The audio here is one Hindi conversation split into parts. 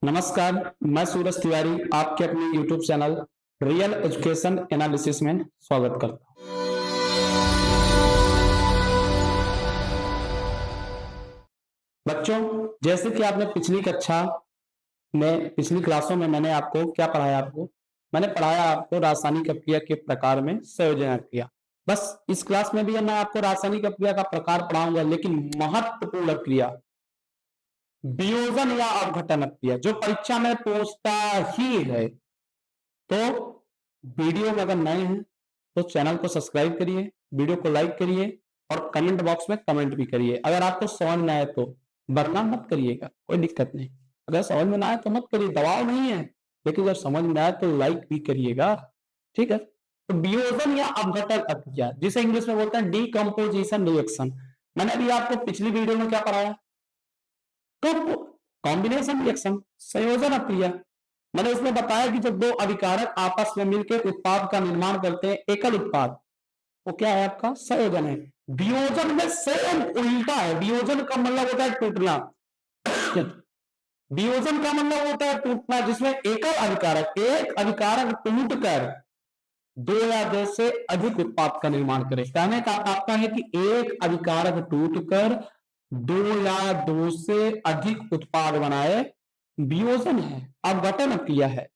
नमस्कार, मैं सूरज तिवारी आपके अपने YouTube channel real education analysis में स्वागत करता हूं। बच्चों, जैसे कि आपने पिछली क्लासों में मैंने आपको क्या पढ़ाया मैंने पढ़ाया आपको रासायनिक अपक्रिया के प्रकार में संयोजन अपक्रिया। बस इस क्लास में भी मैं आपको रासायनिक अपक्रिया का प्रकार पढ़ाऊंगा, लेकिन महत्वपूर्ण अपक्रिया वियोजन या अपघटन अपक्रिया जो परीक्षा में पूछता ही है। तो वीडियो में अगर नए हैं तो चैनल को सब्सक्राइब करिए, वीडियो को लाइक करिए और कमेंट बॉक्स में कमेंट भी करिए। अगर आपको समझ में आए तो, वरना मत करिएगा, कोई दिक्कत नहीं। अगर समझ में ना आए तो मत करिए, दबाव नहीं है, लेकिन अगर समझ में आए तो लाइक भी करिएगा, ठीक है। तो वियोजन या अपघटन अपक्रिया जिसे इंग्लिश में बोलते हैं डीकंपोजिशन रिएक्शन, मैंने अभी आपको पिछली वीडियो में क्या पढ़ाया? तो कॉम्बिनेशन रिएक्शन, संयोजन अपक्रिया। मैंने उसमें बताया कि जब दो अभिकारक आपस में मिलकर उत्पाद का निर्माण करते हैं, एकल उत्पाद, वो क्या है? आपका संयोजन है। वियोजन में सेम उल्टा है। वियोजन का मतलब होता है टूटना। वियोजन का मतलब होता है टूटना, जिसमें एकल अभिकारक, एक अभिकारक टूटकर दो या दो से अधिक उत्पाद का निर्माण करे। कहने का तात्पर्य है कि एक अभिकारक टूटकर दो या दो से अधिक उत्पाद बनाए, वियोजन है। अपघटन अपक्रिया है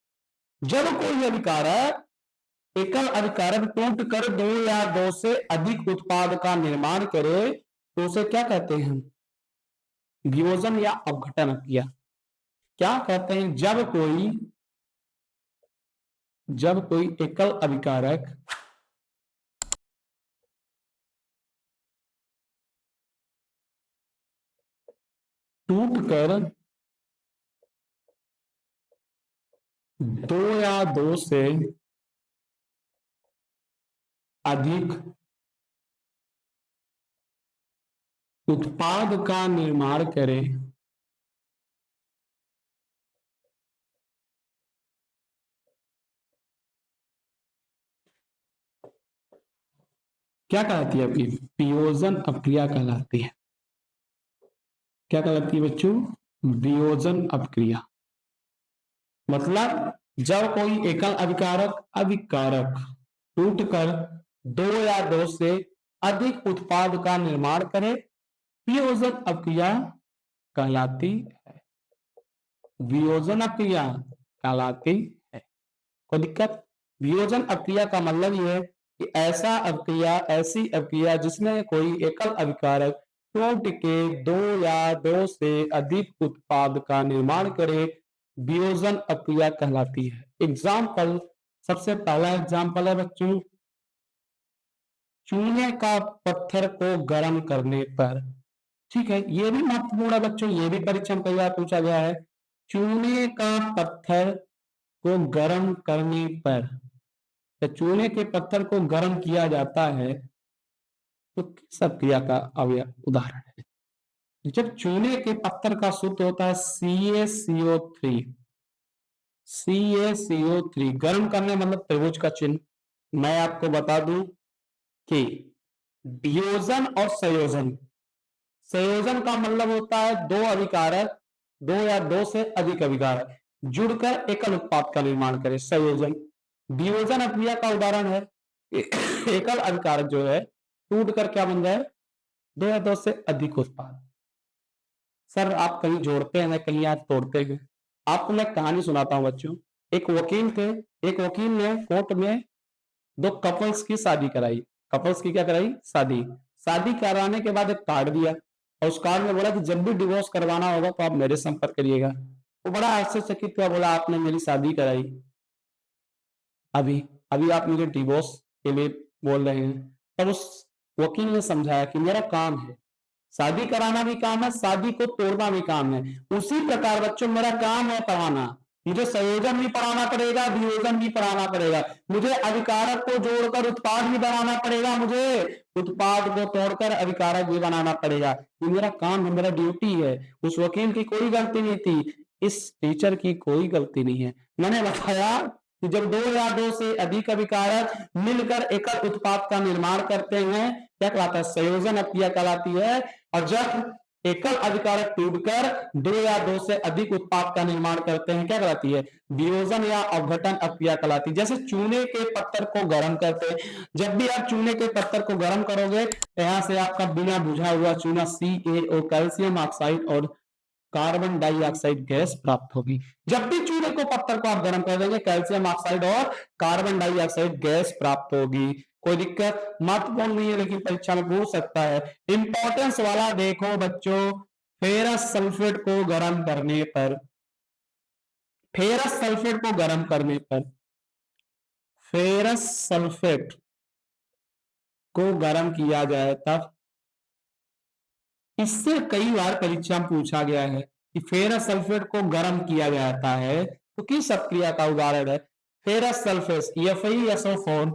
जब कोई अभिकारक, एकल अभिकारक टूटकर दो या दो से अधिक उत्पाद का निर्माण करे तो उसे क्या कहते हैं? वियोजन या अपघटन अपक्रिया। क्या कहते हैं? जब कोई एकल अभिकारक टूटकर दो या दो से अधिक उत्पाद का निर्माण करे, क्या कहलाती है? आपकी वियोजन अपक्रिया कहलाती है। क्या कहलाती है बच्चों? वियोजन अपक्रिया। मतलब जब कोई एकल अभिकारक टूटकर दो या दो से अधिक उत्पाद का निर्माण करे, वियोजन अपक्रिया कहलाती है। वियोजन अपक्रिया कहलाती है। कोई दिक्कत? वियोजन अपक्रिया का मतलब यह है कि ऐसी अपक्रिया जिसमें कोई एकल अभिकारक टूट के दो या दो से अधिक उत्पाद का निर्माण करे, वियोजन अपक्रिया कहलाती है। एग्जाम्पल, सबसे पहला एग्जाम्पल है बच्चों, चूने का पत्थर को गर्म करने पर। ठीक है, ये भी महत्वपूर्ण है बच्चों, ये भी परीक्षा में कई बार पूछा गया है। चूने का पत्थर को गर्म करने पर, तो चूने के पत्थर को गर्म किया जाता है तो किस अपक्रिया का उदाहरण है? जब चूने के पत्थर का सूत्र होता है CaCO3, CaCO3 गर्म करने मतलब त्रिभुज का चिन्ह। मैं आपको बता दूं कि वियोजन और संयोजन, संयोजन का मतलब होता है दो अभिकारक, दो या दो से अधिक अभिकारक जुड़कर एकल उत्पाद का निर्माण करे, संयोजन। वियोजन अपक्रिया का उदाहरण है एकल अभिकारक जो है टूटकर क्या बन जाए? दो या दो से अधिक उत्पाद। सर आप कहीं जोड़ते हैं, कहीं आज तोड़ते हैं। आपको मैं कहानी सुनाता हूं बच्चों। एक वकील थे, एक वकील ने कोर्ट में दो कपल्स की शादी कराई। कपल्स की क्या कराई? शादी। शादी कराने के बाद एक कार्ड दिया और उस कार्ड में बोला कि जब भी डिवोर्स करवाना होगा तो आप मेरे संपर्क करिएगा। वो बड़ा आश्चर्यचकित हुआ, बोला आपने मेरी शादी कराई, अभी अभी आप मुझे डिवोर्स के लिए बोल रहे हैं। तब उस वकील ने समझाया कि मेरा काम है, शादी कराना भी काम है, शादी को तोड़ना भी काम है। उसी प्रकार बच्चों मेरा काम है पढ़ाना। मुझे संयोजन भी पढ़ाना पड़ेगा, वियोजन भी पढ़ाना पड़ेगा। मुझे अभिकारक को जोड़कर उत्पाद भी बनाना पड़ेगा, मुझे उत्पाद को तोड़कर अभिकारक भी बनाना पड़ेगा। ये मेरा काम है, मेरा ड्यूटी है। उस वकील की कोई गलती नहीं थी, इस टीचर की कोई गलती नहीं है। मैंने बताया कि जब दो या दो से अधिक अभिकारक मिलकर एकल उत्पाद का निर्माण करते हैं, क्या कहलाता है? संयोजन अपक्रिया कहलाती है। और जब एकल अभिकारक टूटकर दो या दो से अधिक उत्पाद का निर्माण करते हैं, क्या कहलाती है? वियोजन या अवघटन अक्रिया कहलाती है। जैसे चूने के पत्थर को गर्म करते हैं, जब भी आप चूने के पत्थर को गर्म करोगे तो यहाँ से आपका बिना बुझा हुआ चूना CaO कैल्शियम ऑक्साइड और कार्बन डाइऑक्साइड गैस प्राप्त होगी। जब भी चूने को पत्थर को आप गर्म कर देंगे, कैल्शियम ऑक्साइड और कार्बन डाइऑक्साइड गैस प्राप्त होगी। कोई दिक्कत? महत्वपूर्ण नहीं है लेकिन परीक्षा में पूछ सकता है। इंपॉर्टेंस वाला देखो बच्चों, फेरस सल्फेट को गर्म करने पर, फेरस सल्फेट को गर्म करने पर, फेरस सल्फेट को गर्म किया जाए तब, इससे कई बार परीक्षा में पूछा गया है कि फेरस सल्फेट को गर्म किया जाता है तो किस अपक्रिया का उदाहरण है? Ferrous sulphate FeSO4,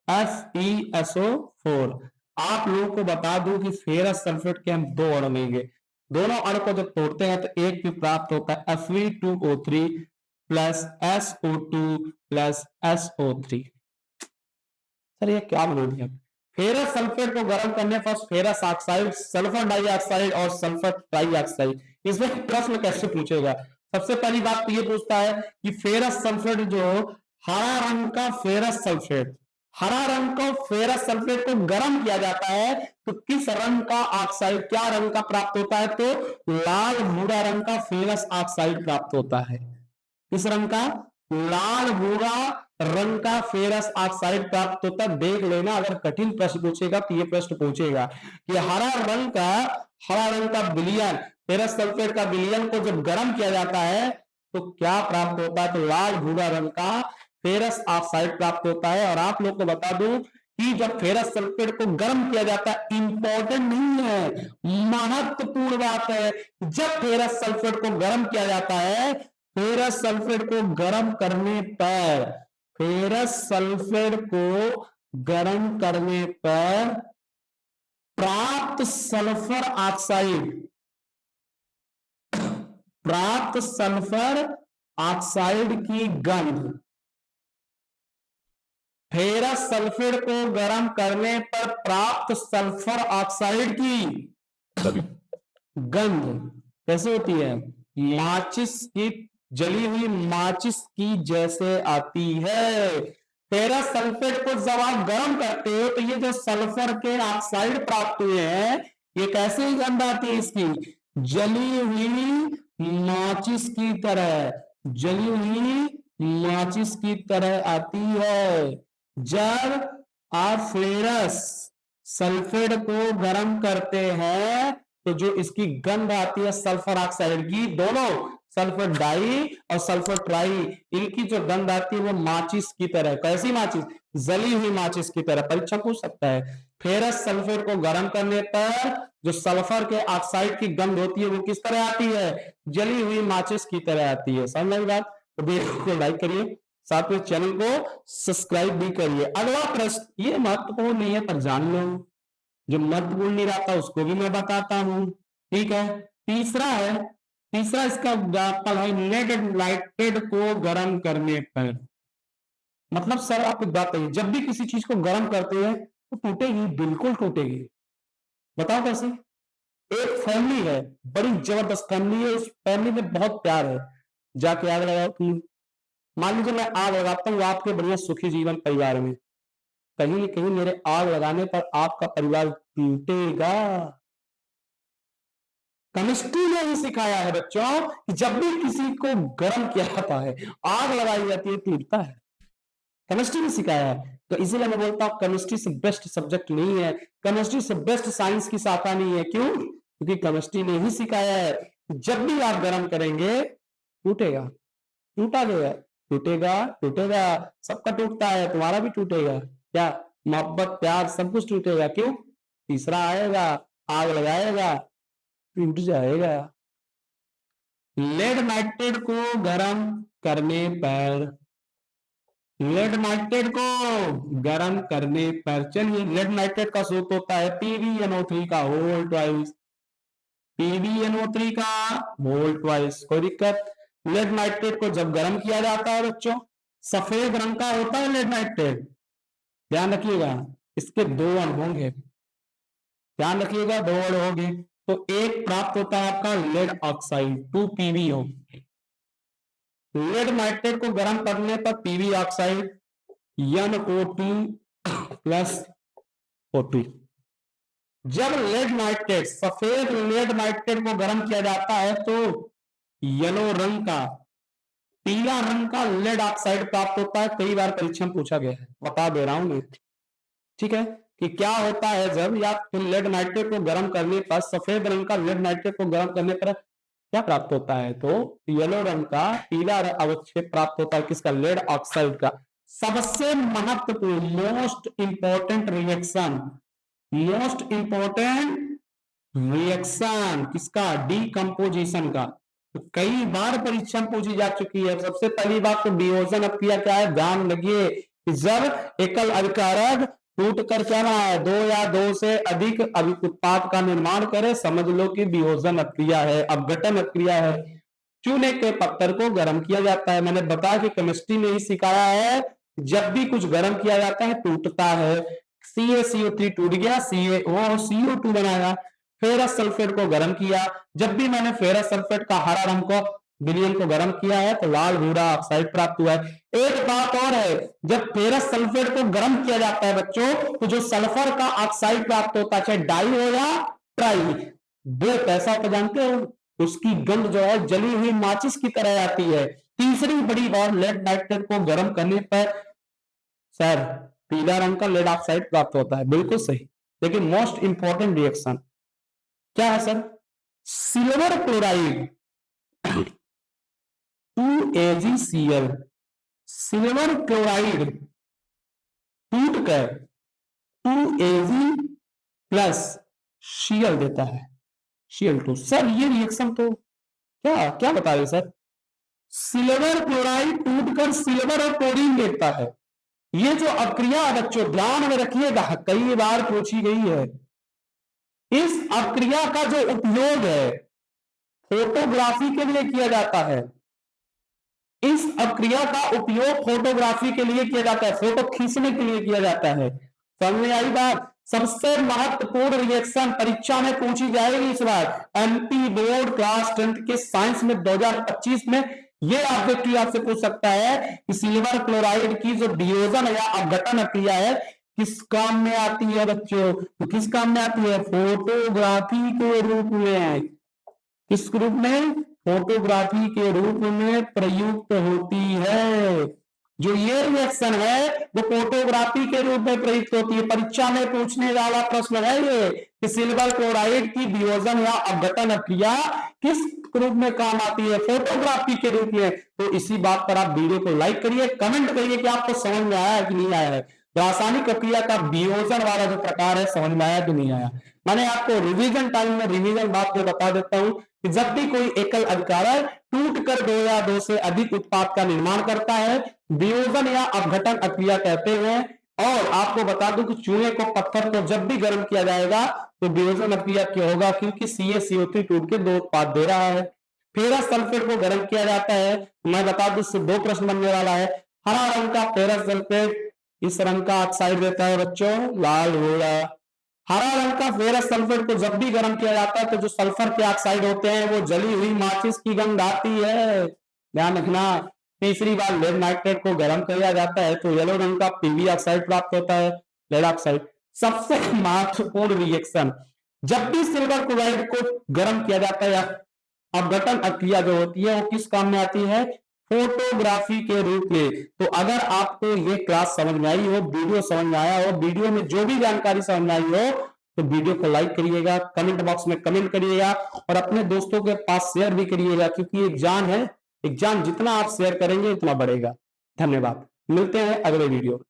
FeSO4। आप लोगों को बता दूं कि फेरस सल्फेट के हम दो अणु लेंगे, दोनों अणु को जब तोड़ते हैं तो एक भी प्राप्त होता है Fe2O3 plus SO2 plus SO3। Sir ये क्या बना दिया? फेरस सल्फेट को गर्म करने पर फेरस ऑक्साइड, सल्फर डाइऑक्साइड और सल्फर ट्राइऑक्साइड, इसमें प्रश्न कैसे पूछेगा? सबसे पहली बात तो ये पूछता है कि फेरस सल्फेट जो हरा रंग का फेरस सल्फेट, हरा रंग को फेरस सल्फेट को गर्म किया जाता है तो किस रंग का ऑक्साइड, क्या रंग का प्राप्त होता है? तो लाल भूरा रंग का फेरस ऑक्साइड प्राप्त होता है। किस रंग का? लाल भूरा रंग का फेरस ऑक्साइड प्राप्त होता है। देख लेना, अगर कठिन प्रश्न पूछेगा तो ये प्रश्न पूछेगा कि हरा रंग का विलयन, फेरस सल्फेट का विलयन को जब गर्म किया जाता है तो क्या प्राप्त होता है? तो लाल भूरा रंग का फेरस ऑक्साइड प्राप्त होता है। और आप लोग को बता दूं कि जब फेरस सल्फेट को गर्म किया जाता है, इंपॉर्टेंट नहीं है, महत्वपूर्ण बात है, जब फेरस सल्फेट को गर्म किया जाता है, फेरस सल्फेट को गर्म करने पर, फेरस सल्फेट को गर्म करने पर प्राप्त सल्फर ऑक्साइड, प्राप्त सल्फर ऑक्साइड की गंध, फेरस सल्फेट को गर्म करने पर प्राप्त सल्फर ऑक्साइड की गंध कैसे होती है? माचिस की, जली हुई माचिस की जैसे आती है। फेरस सल्फेट को जब आप गर्म करते हो तो ये जो सल्फर के ऑक्साइड प्राप्त हुए हैं, ये कैसे गंध आती है इसकी? जली हुई माचिस की तरह, जली हुई माचिस की तरह आती है। जब आप फेरस सल्फेट को गर्म करते हैं तो जो इसकी गंध आती है सल्फर ऑक्साइड की, दोनों सल्फर डाई और सल्फर ट्राई, इनकी जो गंध आती है वो माचिस की तरह। कैसी माचिस? जली हुई माचिस की तरह। परीक्षा पूछ सकता है। फेरस सल्फेट को गर्म करने पर जो सल्फर के ऑक्साइड की गंध होती है वो किस तरह आती है? जली हुई माचिस की तरह आती है। समझ में बात? तो वीडियो को लाइक करिए, साथ में चैनल को सब्सक्राइब भी करिए। अगला प्रश्न, ये महत्वपूर्ण नहीं है पर जान लो, जो महत्वपूर्ण नहीं रहता उसको भी मैं बताता हूं, ठीक है। तीसरा है, तीसरा इसका एग्जाम्पल है लेड नाइट्रेट को गर्म करने पर। मतलब सर आप एक बात कहिए, जब भी किसी चीज को गर्म करते हैं तो टूटेगी, बिल्कुल टूटेगी। बताओ कैसे? एक फैमिली है, बड़ी जबरदस्त फैमिली है, उस फैमिली में बहुत प्यार है, जाके आग लगाओ तुम। मान लीजिए मैं आग लगाता हूँ आपके बढ़िया सुखी जीवन परिवार में, कहीं न कहीं मेरे आग लगाने पर आपका परिवार टूटेगा। केमिस्ट्री ने ही सिखाया है बच्चों कि जब भी किसी को गर्म किया जाता है, आग लगाई जाती है, टूटता है। केमिस्ट्री ने सिखाया है। तो इसीलिए मैं बोलता हूं केमिस्ट्री से बेस्ट सब्जेक्ट नहीं है, केमिस्ट्री से बेस्ट साइंस की शाखा नहीं है। क्यों? क्योंकि केमिस्ट्री ने ही सिखाया है जब भी आप गर्म करेंगे टूटेगा। टूटा गया, टूटेगा, टूटेगा, सबका टूटता है, तुम्हारा भी टूटेगा। क्या? मोहब्बत, प्यार, सब कुछ टूटेगा। क्यों? तीसरा आएगा, आग लगाएगा, टूट जाएगा। लेड नाइट्रेट को गर्म करने पर, लेड नाइट्रेट को गर्म करने पर, चलिए लेड नाइट्रेट का सूत्र होता है PbNO3 का होल ट्वाइस, PbNO3 का होल ट्वाइस। कोई दिक्कत? लेड नाइट्रेट को जब गर्म किया जाता है बच्चों, सफेद रंग का होता है लेड नाइट्रेट। ध्यान रखिएगा, इसके दो अणु होंगे, ध्यान रखिएगा, दो अणु होंगे। तो एक प्राप्त होता है आपका lead oxide 2 PbO। Lead nitrate को गर्म करने पर PV oxide NO2 plus O2। जब लेड नाइट्रेट, सफेद लेड नाइट्रेट को गर्म किया जाता है तो येलो रंग का, पीला रंग का लेड ऑक्साइड प्राप्त होता है। कई बार परीक्षा में पूछा गया है, बता दे रहा हूं मैं, ठीक है, कि क्या होता है जब या लेड नाइट्रेट को गर्म करने पर, सफेद रंग का लेड नाइट्रेट को गर्म करने पर क्या प्राप्त होता है, तो येलो रंग का पीला अवक्षेप प्राप्त होता है। किसका? लेड ऑक्साइड का। सबसे महत्वपूर्ण, most important reaction, most important reaction किसका? डीकंपोजिशन का। तो कई बार परीक्षा में पूछी जा चुकी है। सबसे पहली बात तो वियोजन अभिक्रिया क्या है, ध्यान लगिए कि जब एकल अभिकारक टूट कर क्या बना है, 2 या 2 से अधिक उत्पाद का निर्माण करे, समझ लो कि वियोजन अभिक्रिया है, अपघटन अभिक्रिया है। चूने के पत्थर को गर्म किया जाता है। मैंने बताया कि केमिस्ट्री में ही सिखाया है, जब भी कुछ गर्म किया जाता है टूटता है। CaCO3 टूट गया, CO2 बनाया। फेरस सल्फेट को गर्म किया, जब भी मैंने फेरस सल्फेट का हरा रंग को, विलयन को गर्म किया है तो लाल भूरा ऑक्साइड प्राप्त हुआ है। एक बात और है, जब फेरस सल्फेट को गर्म किया जाता है बच्चों, तो जो सल्फर का ऑक्साइड प्राप्त होता है, चाहे डाई हो या ट्राई, वो कैसा होता जानते हो? उसकी गंध जो है जली हुई माचिस की तरह आती है। तीसरी बड़ी बात, लेड नाइट्रेट को गर्म करने पर सर पीला रंग का लेड ऑक्साइड प्राप्त होता है, बिल्कुल सही। लेकिन मोस्ट इंपॉर्टेंट रिएक्शन क्या है sir? Silver chloride 2AgCl, silver chloride टूट कर 2Ag प्लस Cl देता है, Cl2। सर ये रिएक्शन तो क्या क्या बता रहे सर? सिल्वर क्लोराइड टूटकर सिल्वर और क्लोरीन देता है। ये जो अभिक्रिया है बच्चों ध्यान में रखिएगा, कई बार पूछी गई है। इस अभिक्रिया का जो उपयोग है फोटोग्राफी के लिए किया जाता है। इस अभिक्रिया का उपयोग फोटोग्राफी के लिए किया जाता है, फोटो खींचने के लिए किया जाता है। समझ में आई बात? सबसे महत्वपूर्ण रिएक्शन परीक्षा में पूछी जाएगी इस बार, MP बोर्ड क्लास 10 के साइंस में 2025 में ये ऑब्जेक्टिव आपसे पूछ सकता है कि सिल्वर क्लोराइड की जो वियोजन या अपघटन अभिक्रिया है किस काम में आती है बच्चों? तो किस काम में आती है? फोटोग्राफी के रूप में। किस रूप में? फोटोग्राफी के रूप में प्रयुक्त होती है। जो ये रिएक्शन है वो फोटोग्राफी के रूप में प्रयुक्त होती है। परीक्षा में पूछने वाला प्रश्न है ये कि सिल्वर क्लोराइड की वियोजन या अपघटन अभिक्रिया किस रूप में काम आती है? फोटोग्राफी के रूप में। तो इसी बात पर आप वीडियो को लाइक करिए, कमेंट करिए कि आपको समझ में आया है कि नहीं आया है। रासायनिक अभिक्रिया का वियोजन वाला जो प्रकार है समझ में आया कि नहीं आया? मैंने आपको रिवीजन टाइम में रिवीजन बात को बता देता हूं कि जब भी कोई एकल अभिकारक टूटकर 2 या 2 से अधिक उत्पाद का निर्माण करता है, वियोजन या अपघटन अभिक्रिया कहते हैं। और आपको बता दूं कि चूने को, पत्थर को जब भी गर्म किया जाएगा तो वियोजन अभिक्रिया क्यों होगा? क्योंकि CaCO3 टूट के 2 उत्पाद दे रहा है। फेरस सल्फेट को गर्म किया जाता है, मैं बता दूं इससे 2 प्रश्न बनने वाला है। हरा रंग का फेरस सल्फेट इस रंग का ऑक्साइड देता है बच्चों, लाल भूरा। हरा रंग का फेरस सल्फेट को जब भी गर्म किया जाता है तो जो सल्फर के ऑक्साइड होते हैं वो जली हुई माचिस की गंध आती है, ध्यान रखना। तीसरी बार लेड नाइट्रेट को गर्म किया जाता है तो येलो रंग का पीवी ऑक्साइड प्राप्त होता है, लेड ऑक्साइड। सबसे महत्वपूर्ण रिएक्शन, जब भी सिल्वर क्लोराइड को गर्म किया जाता है या अपघटन अभिक्रिया जो होती है वो किस काम में आती है? फोटोग्राफी के रूप में। तो अगर आपको ये क्लास समझ में आई हो, वीडियो समझ में आया हो, वीडियो में जो भी जानकारी समझ में आई हो, तो वीडियो को लाइक करिएगा, कमेंट बॉक्स में कमेंट करिएगा और अपने दोस्तों के पास शेयर भी करिएगा, क्योंकि एक जान है, एक जान जितना आप शेयर करेंगे उतना बढ़ेगा। धन्यवाद, मिलते हैं अगले वीडियो।